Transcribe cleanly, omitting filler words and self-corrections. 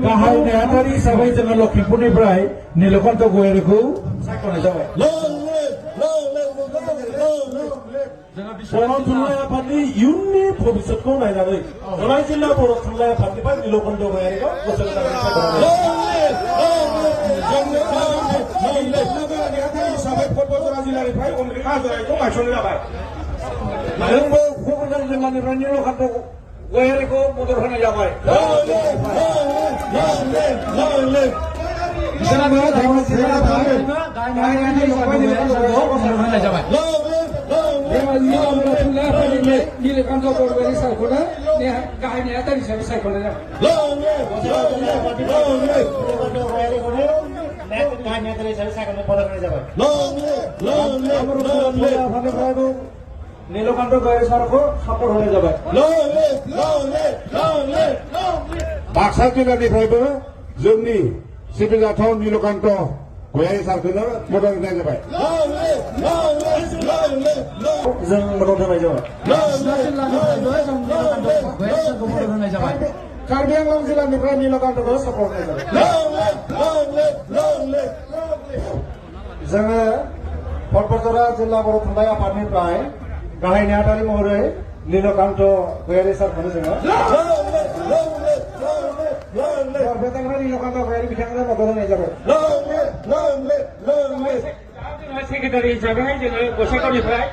गाहाय नेहाथारि हिसाबै जोङो लखिमपुरनिफ्राय नीलकण्ठ गयारिखौ सायख'नाय जाबाय। बर' थुनलाइ आफादनि इयुननि भबिष्यतखौ नायनानै अराय जिल्ला बर' थुनलाइ आफादनिफ्राय नीलकण्ठ गयारिखौ बोसोन हिसाबै क'क्राझार जिल्लानिफ्राय अमृता हाज'राखौ गायसननाय जाबाय। जोंबो क'क्राझार जिल्लानिफ्राय नीलकण्ठ गयारिखौ मदद होनाय जाबाय। नीलकण्ठ गयारि सारखौनो गाहाय नेहाथारि हिसाबै सायख'नाय जाबाय। नीलकण्ठ गयारि सारखौ सापर्ट होनाय जाबाय। बाक्सा जिल्लानिफ्रायबो जोंनि सिबिजाथाव नीलकण्ठ गयारि सारखौनो मदद होनाय जाबाय। जों मदद होनाय जाबाय। कार्बि आंलं जिल्लानिफ्राय नीलकण्ठखौ सापर्ट होनाय जाबाय। जोङो क'क्राझार जिल्ला बर' थुनलाइ आफादनिफ्राय गाहाय नेहाथारि महरै नीलकण्ठ गयारि सारखौनो जोङो नीलकण्ठ गयारि बिथांनो मदद होनाय जाबाय। सेक्रेटारि हिसाबैहाय जोङो गसाइगावनिफ्राय